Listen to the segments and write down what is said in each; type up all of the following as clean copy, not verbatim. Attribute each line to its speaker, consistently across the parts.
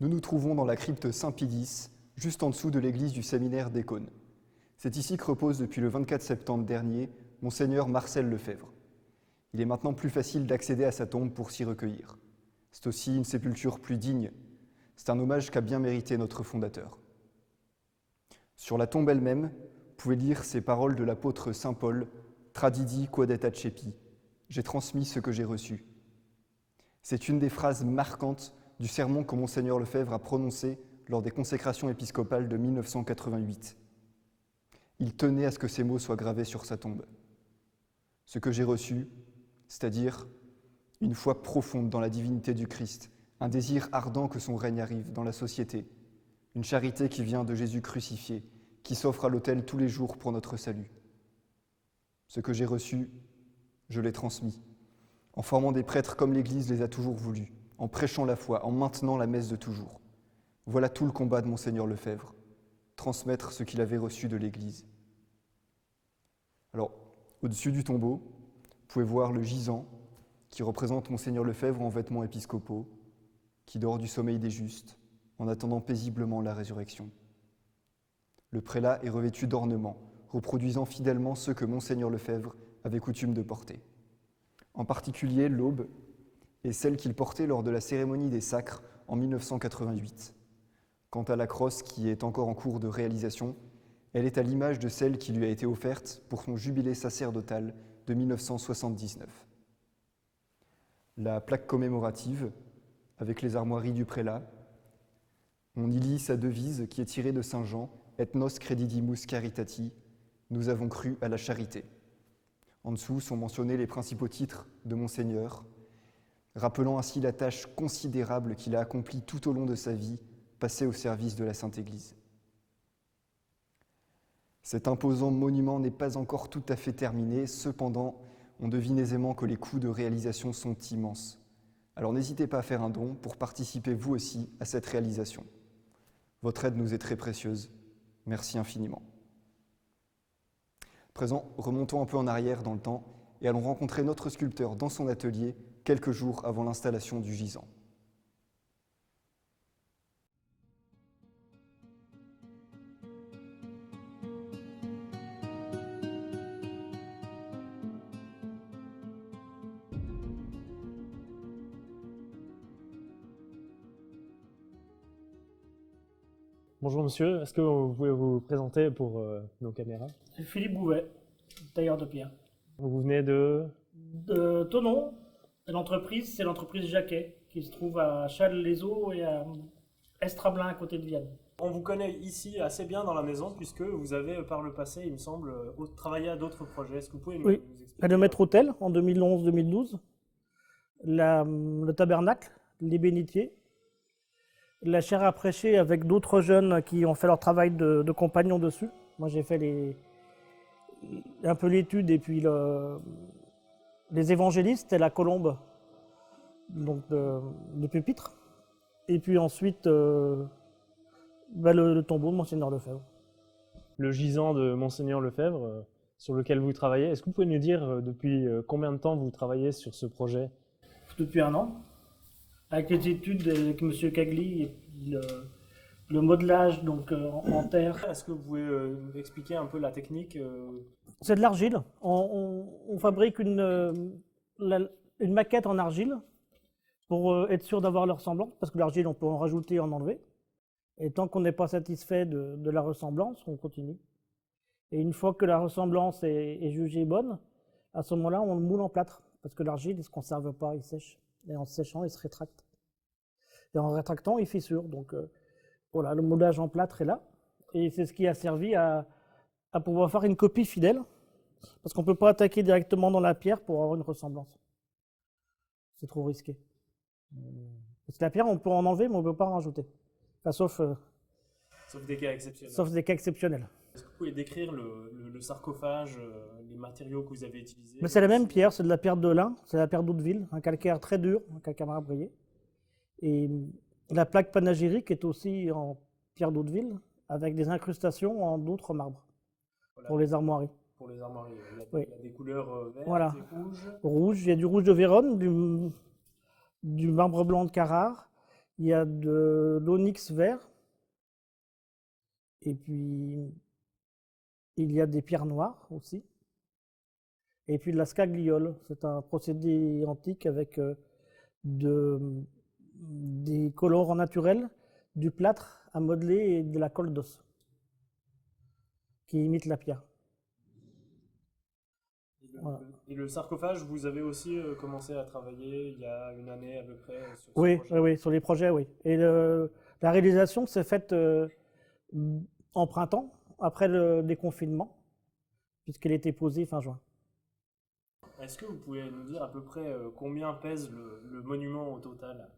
Speaker 1: Nous nous trouvons dans la crypte Saint-Pidis, juste en dessous de l'église du séminaire d'Écône. C'est ici que repose depuis le 24 septembre dernier Monseigneur Marcel Lefebvre. Il est maintenant plus facile d'accéder à sa tombe pour s'y recueillir. C'est aussi une sépulture plus digne. C'est un hommage qu'a bien mérité notre fondateur. Sur la tombe elle-même, vous pouvez lire ces paroles de l'apôtre saint Paul, « Tradidi quod et accepi » »« J'ai transmis ce que j'ai reçu ». C'est une des phrases marquantes du sermon que Monseigneur Lefebvre a prononcé lors des consécrations épiscopales de 1988. Il tenait à ce que ces mots soient gravés sur sa tombe. Ce que j'ai reçu, c'est-à-dire une foi profonde dans la divinité du Christ, un désir ardent que son règne arrive dans la société, une charité qui vient de Jésus crucifié, qui s'offre à l'autel tous les jours pour notre salut. Ce que j'ai reçu, je l'ai transmis, en formant des prêtres comme l'Église les a toujours voulus, en prêchant la foi, en maintenant la messe de toujours. Voilà tout le combat de Monseigneur Lefebvre, transmettre ce qu'il avait reçu de l'Église. Alors, au-dessus du tombeau, vous pouvez voir le gisant qui représente Monseigneur Lefebvre en vêtements épiscopaux, qui dort du sommeil des justes, en attendant paisiblement la résurrection. Le prélat est revêtu d'ornements, reproduisant fidèlement ceux que Monseigneur Lefebvre avait coutume de porter. En particulier l'aube et celle qu'il portait lors de la cérémonie des sacres en 1988. Quant à la crosse qui est encore en cours de réalisation, elle est à l'image de celle qui lui a été offerte pour son jubilé sacerdotal de 1979. La plaque commémorative, avec les armoiries du prélat, on y lit sa devise qui est tirée de Saint Jean, « Et nos credidimus caritati », nous avons cru à la charité. En dessous sont mentionnés les principaux titres de Monseigneur, rappelant ainsi la tâche considérable qu'il a accomplie tout au long de sa vie, passée au service de la Sainte Église. Cet imposant monument n'est pas encore tout à fait terminé, cependant, on devine aisément que les coûts de réalisation sont immenses. Alors n'hésitez pas à faire un don pour participer vous aussi à cette réalisation. Votre aide nous est très précieuse. Merci infiniment. À présent, remontons un peu en arrière dans le temps et allons rencontrer notre sculpteur dans son atelier quelques jours avant l'installation du gisant.
Speaker 2: Bonjour monsieur, est-ce que vous pouvez vous présenter pour nos caméras?
Speaker 3: C'est Philippe Bouvet, tailleur de pierre.
Speaker 2: Vous venez de...
Speaker 3: De Thonon, l'entreprise, c'est l'entreprise Jacquet, qui se trouve à Châles-les-Eaux et à Estrablin, à côté de Vienne.
Speaker 2: On vous connaît ici assez bien dans la maison puisque vous avez par le passé, il me semble, travaillé à d'autres projets. Est-ce que vous pouvez nous expliquer?
Speaker 3: Le maître hôtel en 2011-2012, le tabernacle, les bénitiers, la chaire à prêcher avec d'autres jeunes qui ont fait leur travail de compagnons dessus. Moi j'ai fait un peu l'étude et puis les évangélistes et la colombe donc de pupitre. Et puis ensuite le tombeau de Monseigneur Lefebvre.
Speaker 2: Le gisant de Monseigneur Lefebvre sur lequel vous travaillez, est-ce que vous pouvez nous dire depuis combien de temps vous travaillez sur ce projet?
Speaker 3: Depuis 1 an, avec les études avec M. Cagli et puis le modelage donc, en terre.
Speaker 2: Est-ce que vous pouvez expliquer un peu la technique?
Speaker 3: C'est de l'argile. On fabrique une maquette en argile pour être sûr d'avoir la ressemblance, parce que l'argile, on peut en rajouter et en enlever. Et tant qu'on n'est pas satisfait de la ressemblance, on continue. Et une fois que la ressemblance est jugée bonne, à ce moment-là, on le moule en plâtre, parce que l'argile, il ne se conserve pas, il sèche. Et en séchant, il se rétracte. Et en rétractant, il fissure. Donc voilà, le moulage en plâtre est là. Et c'est ce qui a servi à pouvoir faire une copie fidèle, parce qu'on ne peut pas attaquer directement dans la pierre pour avoir une ressemblance. C'est trop risqué. Parce que la pierre, on peut en enlever, mais on ne peut pas en rajouter. Enfin, sauf
Speaker 2: des cas exceptionnels.
Speaker 3: Sauf des cas exceptionnels.
Speaker 2: Est-ce que vous pouvez décrire le sarcophage, les matériaux que vous avez utilisés?
Speaker 3: Mais c'est la même pierre, c'est de la pierre de lin, c'est la pierre d'Hauteville, un calcaire très dur, un calcaire marbrier. Et la plaque panégyrique est aussi en pierre d'Hauteville, avec des incrustations en d'autres marbres, voilà, pour les armoiries.
Speaker 2: Pour les armoiries, il y a des couleurs vertes,
Speaker 3: voilà,
Speaker 2: et rouges.
Speaker 3: Rouge, il y a du rouge de Vérone, du marbre blanc de Carrare, Il y a de l'onyx vert. Et puis, il y a des pierres noires aussi. Et puis de la scagliole. C'est un procédé antique avec des colorants naturels, du plâtre à modeler et de la colle d'os qui imite la pierre. Voilà.
Speaker 2: Et le sarcophage, vous avez aussi commencé à travailler il y a une année à peu près sur ce
Speaker 3: Oui,
Speaker 2: projet.
Speaker 3: oui, sur les projets, oui. Et la réalisation s'est faite en printemps, après le déconfinement, puisqu'elle était posée fin juin.
Speaker 2: Est-ce que vous pouvez nous dire à peu près combien pèse le monument au total?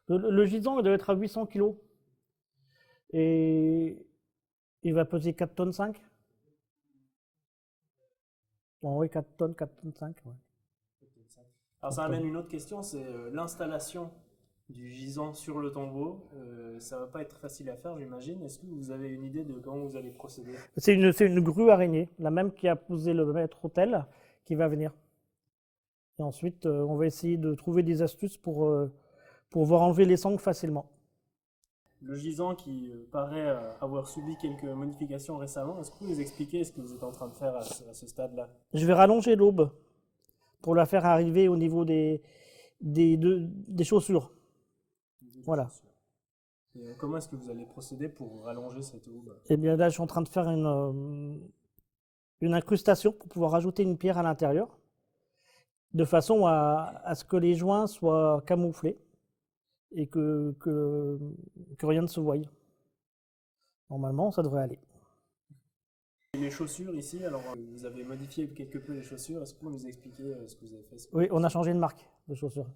Speaker 3: Le gisant, il doit être à 800 kg. Et il va peser 4 tonnes 5. Bon, oui, 4 tonnes 5. Ouais.
Speaker 2: Alors ça amène une autre question, c'est l'installation du gisant sur le tombeau. Ça va pas être facile à faire, j'imagine. Est-ce que vous avez une idée de comment vous allez procéder?
Speaker 3: C'est une grue araignée, la même qui a posé le maître-autel, qui va venir. Et ensuite, on va essayer de trouver des astuces pour pouvoir enlever les sangles facilement.
Speaker 2: Le gisant qui paraît avoir subi quelques modifications récemment, est-ce que vous nous expliquez ce que vous êtes en train de faire à ce stade-là?
Speaker 3: Je vais rallonger l'aube pour la faire arriver au niveau des chaussures. Voilà.
Speaker 2: Et comment est-ce que vous allez procéder pour rallonger cette aube?
Speaker 3: Et bien là, je suis en train de faire une incrustation pour pouvoir ajouter une pierre à l'intérieur, de façon à ce que les joints soient camouflés et que rien ne se voie. Normalement, ça devrait aller.
Speaker 2: Et les chaussures ici, alors vous avez modifié quelque peu les chaussures, est-ce que vous nous expliquer ce que vous avez fait?
Speaker 3: Oui, on a changé de marque de chaussures.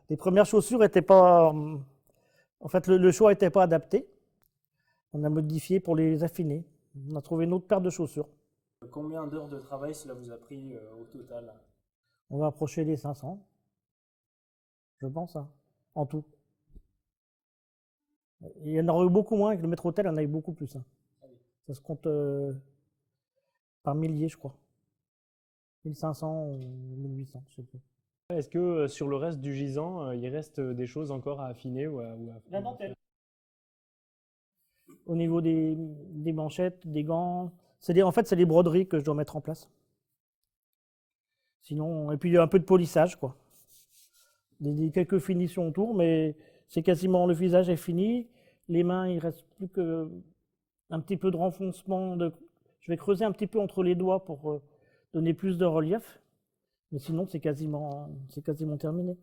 Speaker 3: Les premières chaussures n'étaient pas... En fait, le choix n'était pas adapté. On a modifié pour les affiner. On a trouvé une autre paire de chaussures.
Speaker 2: Combien d'heures de travail cela vous a pris au total?
Speaker 3: On va approcher les 500, je pense, hein, en tout. Il y en aurait eu beaucoup moins, avec le maître-autel, il y en a eu beaucoup plus. Hein. Ça se compte par milliers, je crois. 1500 ou 1800, je sais plus.
Speaker 2: Est-ce que sur le reste du gisant, il reste des choses encore à affiner ou à
Speaker 3: La dentelle. Au niveau des manchettes, des gants, en fait, c'est les broderies que je dois mettre en place. Sinon, et puis il y a un peu de polissage, quoi. Quelques finitions autour, mais c'est quasiment, le visage est fini. Les mains, il reste plus que un petit peu de renfoncement. Je vais creuser un petit peu entre les doigts pour donner plus de relief. Mais sinon, c'est quasiment terminé.